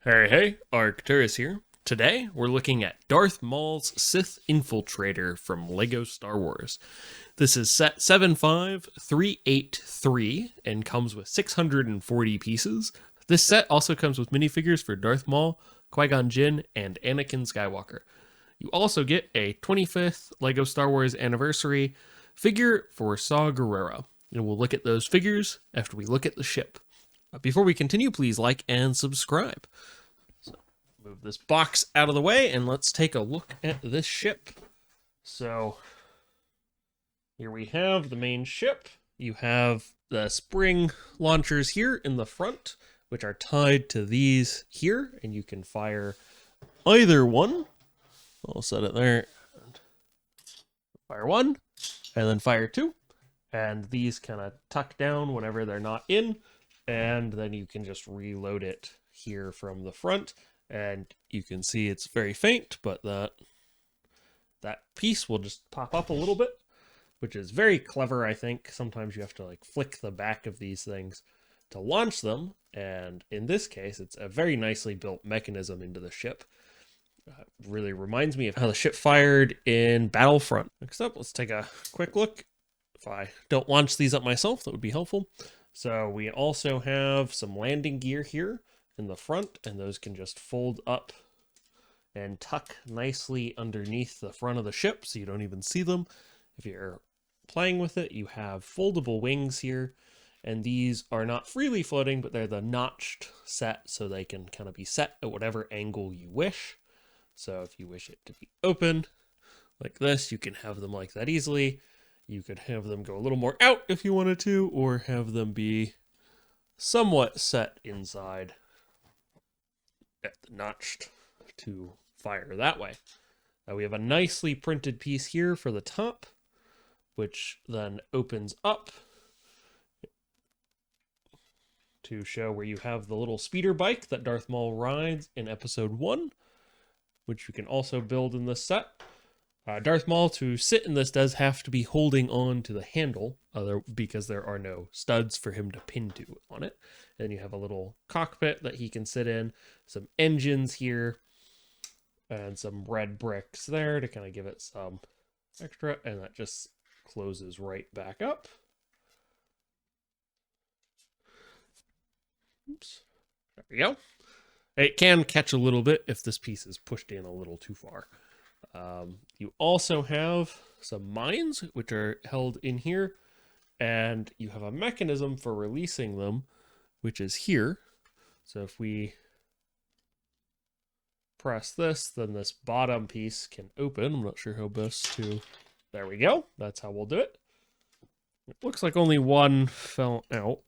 Hey, Arcturus here. Today, we're looking at Darth Maul's Sith Infiltrator from LEGO Star Wars. This is set 75383 and comes with 640 pieces. This set also comes with minifigures for Darth Maul, Qui-Gon Jinn, and Anakin Skywalker. You also get a 25th LEGO Star Wars Anniversary figure for Saw Gerrera. And we'll look at those figures after we look at the ship. Before we continue, please like and subscribe. So, move this box out of the way and let's take a look at this ship. So, here we have the main ship. You have the spring launchers here in the front, which are tied to these here, and you can fire either one. I'll set it there. Fire one, and then fire two. And these kind of tuck down whenever they're not in. And then you can just reload it here from the front, and you can see it's very faint, but that piece will just pop up a little bit, which is very clever. I think sometimes you have to like flick the back of these things to launch them, and in this case it's a very nicely built mechanism into the ship. Really reminds me of how the ship fired in Battlefront. Next up, let's take a quick look. If I don't launch these up myself, that would be helpful. So we also have some landing gear here in the front, and those can just fold up and tuck nicely underneath the front of the ship so you don't even see them. If you're playing with it, you have foldable wings here, and these are not freely floating, but they're the notched set, so they can kind of be set at whatever angle you wish. So if you wish it to be open like this, you can have them like that easily. You could have them go a little more out if you wanted to, or have them be somewhat set inside at the notched to fire that way. Now we have a nicely printed piece here for the top, which then opens up to show where you have the little speeder bike that Darth Maul rides in Episode 1, which you can also build in this set. Darth Maul, to sit in this, does have to be holding on to the handle because there are no studs for him to pin to on it. And you have a little cockpit that he can sit in, some engines here, and some red bricks there to kind of give it some extra, and that just closes right back up. Oops. There we go. It can catch a little bit if this piece is pushed in a little too far. You also have some mines, which are held in here, and you have a mechanism for releasing them, which is here. So if we press this, then this bottom piece can open. I'm not sure how best to... There we go. That's how we'll do it. It looks like only one fell out.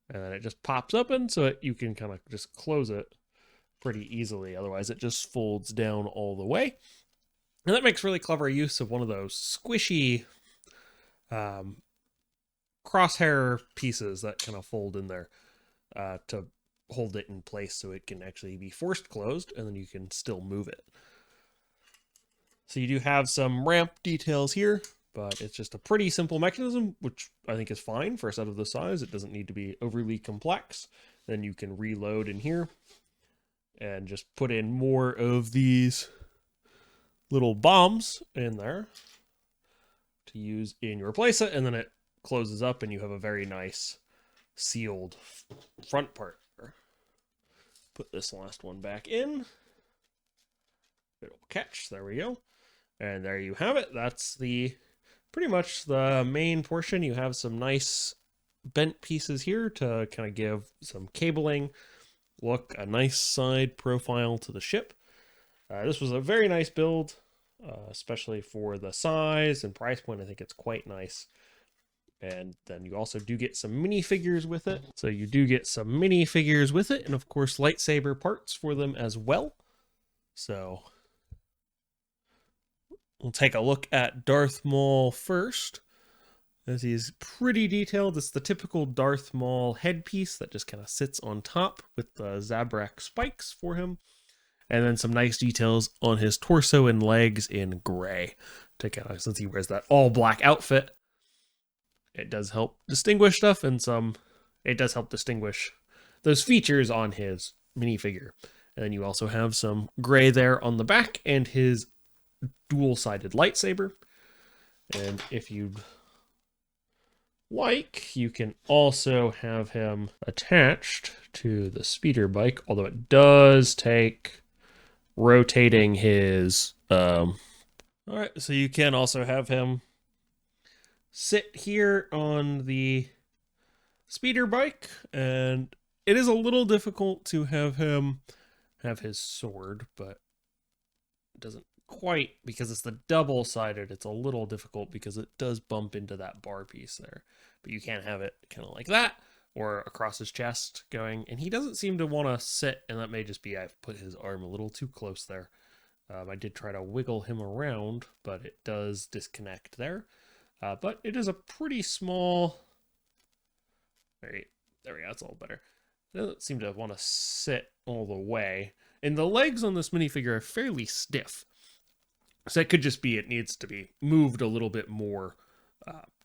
And then it just pops open, so you can kind of just close it pretty easily. Otherwise, it just folds down all the way. And that makes really clever use of one of those squishy crosshair pieces that kind of fold in there to hold it in place so it can actually be forced closed, and then you can still move it. So you do have some ramp details here, but it's just a pretty simple mechanism, which I think is fine for a set of this size. It doesn't need to be overly complex. Then you can reload in here and just put in more of these little bombs in there to use in your playset, and then it closes up and you have a very nice sealed front part. Put this last one back in. It'll catch. There we go. And there you have it. That's pretty much the main portion. You have some nice bent pieces here to kind of give some cabling look, a nice side profile to the ship. This was a very nice build, especially for the size and price point. I think it's quite nice. And then you also do get some minifigures with it. So you do get some minifigures with it, and of course lightsaber parts for them as well. So we'll take a look at Darth Maul first, as he's pretty detailed. It's the typical Darth Maul headpiece that just kind of sits on top with the Zabrak spikes for him. And then some nice details on his torso and legs in gray. To kind of, since he wears that all black outfit, it does help distinguish stuff, and it does help distinguish those features on his minifigure. And then you also have some gray there on the back and his dual-sided lightsaber. And if you'd like, you can also have him attached to the speeder bike, although it does take rotating his... All right, so you can also have him sit here on the speeder bike, and it is a little difficult to have him have his sword, but it doesn't quite, because it's the double-sided, it's a little difficult because it does bump into that bar piece there. But you can't have it kind of like that or across his chest going, and he doesn't seem to want to sit, and that may just be I've put his arm a little too close there. I did try to wiggle him around, but it does disconnect there. But it is a pretty small... There we go, that's a little better. It doesn't seem to want to sit all the way. And the legs on this minifigure are fairly stiff. So it could just be it needs to be moved a little bit more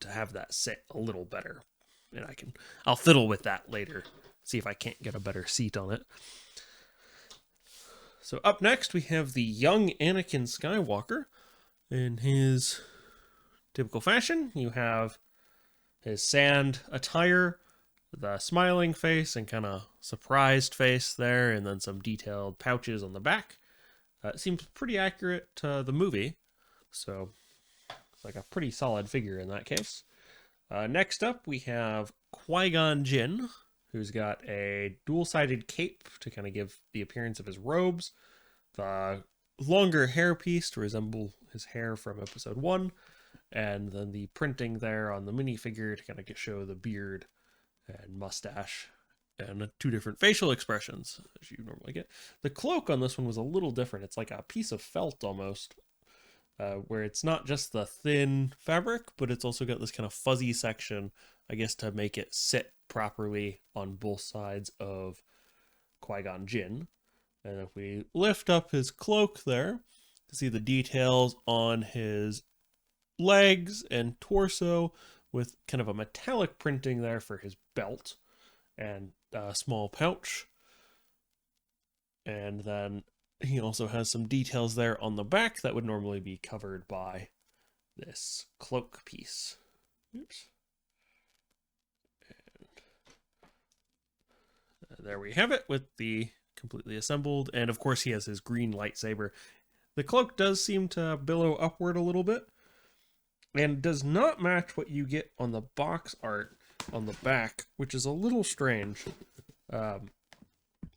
to have that sit a little better. And I'll fiddle with that later. See if I can't get a better seat on it. So up next we have the young Anakin Skywalker. In his typical fashion, you have his sand attire, the smiling face and kind of surprised face there, and then some detailed pouches on the back. It seems pretty accurate to the movie, so it's like a pretty solid figure in that case. Next up, we have Qui-Gon Jinn, who's got a dual-sided cape to kind of give the appearance of his robes, the longer hairpiece to resemble his hair from Episode 1, and then the printing there on the minifigure to kind of show the beard and mustache and 2 different facial expressions as you normally get. The cloak on this one was a little different. It's like a piece of felt almost, where it's not just the thin fabric, but it's also got this kind of fuzzy section, I guess, to make it sit properly on both sides of Qui-Gon Jinn. And if we lift up his cloak there, you can see the details on his legs and torso with kind of a metallic printing there for his belt and a small pouch. And then he also has some details there on the back that would normally be covered by this cloak piece. Oops. And there we have it with the completely assembled. And of course he has his green lightsaber. The cloak does seem to billow upward a little bit and does not match what you get on the box art on the back, which is a little strange.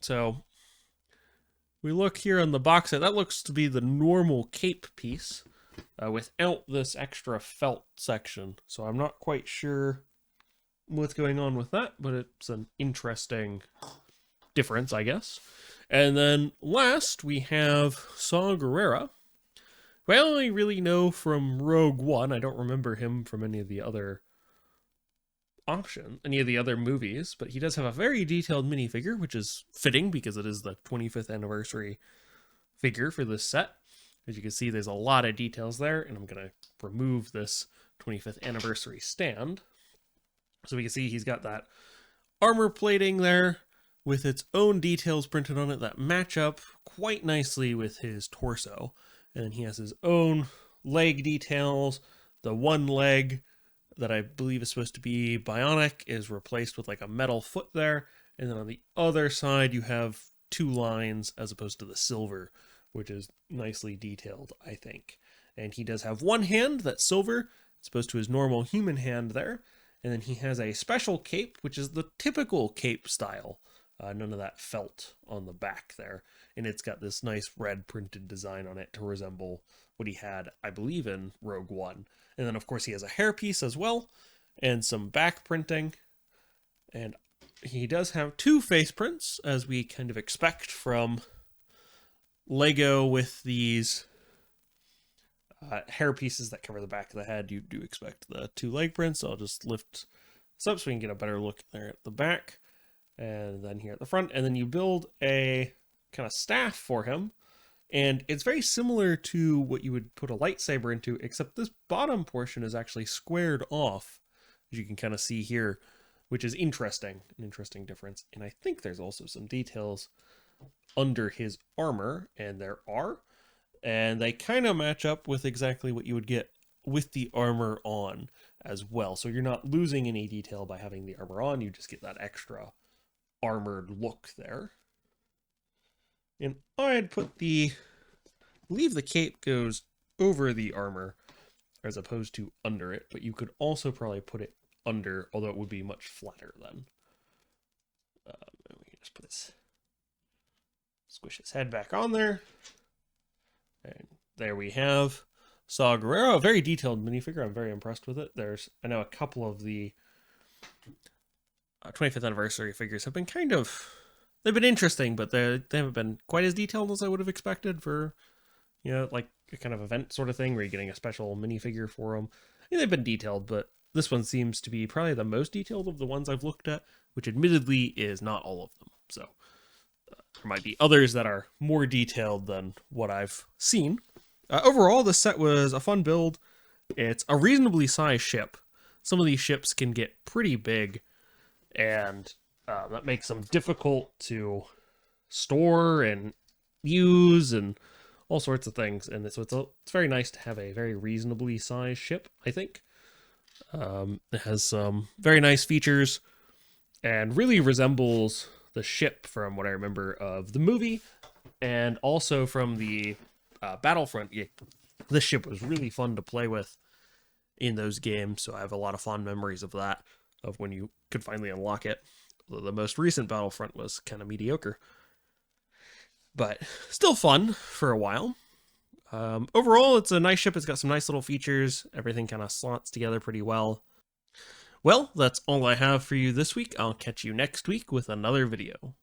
So we look here on the box art, that looks to be the normal cape piece without this extra felt section. So I'm not quite sure what's going on with that, but it's an interesting difference, I guess. And then last we have Saw Gerrera, who I only really know from Rogue One. I don't remember him from any of the other movies, but he does have a very detailed minifigure, which is fitting because it is the 25th anniversary figure for this set. As you can see, there's a lot of details there, and I'm going to remove this 25th anniversary stand. So we can see he's got that armor plating there with its own details printed on it that match up quite nicely with his torso. And he has his own leg details. The one leg that I believe is supposed to be bionic is replaced with like a metal foot there. And then on the other side, you have 2 lines as opposed to the silver, which is nicely detailed, I think. And he does have one hand that's silver, as opposed to his normal human hand there. And then he has a special cape, which is the typical cape style. None of that felt on the back there. And it's got this nice red printed design on it to resemble what he had, I believe, in Rogue One. And then, of course, he has a hairpiece as well, and some back printing. And he does have 2 face prints, as we kind of expect from Lego with these hair pieces that cover the back of the head. You do expect the 2 leg prints. I'll just lift this up so we can get a better look there at the back. And then here at the front. And then you build a kind of staff for him. And it's very similar to what you would put a lightsaber into, except this bottom portion is actually squared off. As you can kind of see here, which is interesting, an interesting difference. And I think there's also some details under his armor, and there are, and they kind of match up with exactly what you would get with the armor on as well. So you're not losing any detail by having the armor on, you just get that extra armored look there. And I'd believe the cape goes over the armor as opposed to under it, but you could also probably put it under, although it would be much flatter then. We can just put this, squish his head back on there. And there we have Saw Gerrera, a very detailed minifigure. I'm very impressed with it. I know a couple of the 25th anniversary figures have been they've been interesting, but they haven't been quite as detailed as I would have expected for, like a kind of event sort of thing where you're getting a special minifigure for them. They've been detailed, but this one seems to be probably the most detailed of the ones I've looked at, which admittedly is not all of them. So there might be others that are more detailed than what I've seen. Overall, the set was a fun build. It's a reasonably sized ship. Some of these ships can get pretty big, and that makes them difficult to store and use and all sorts of things. And so it's very nice to have a very reasonably sized ship, I think. It has some very nice features and really resembles the ship from what I remember of the movie, and also from the Battlefront. This ship was really fun to play with in those games, so I have a lot of fond memories of that, of when you could finally unlock it. Although the most recent Battlefront was kind of mediocre, but still fun for a while. Overall, it's a nice ship. It's got some nice little features. Everything kind of slots together pretty well. Well, that's all I have for you this week. I'll catch you next week with another video.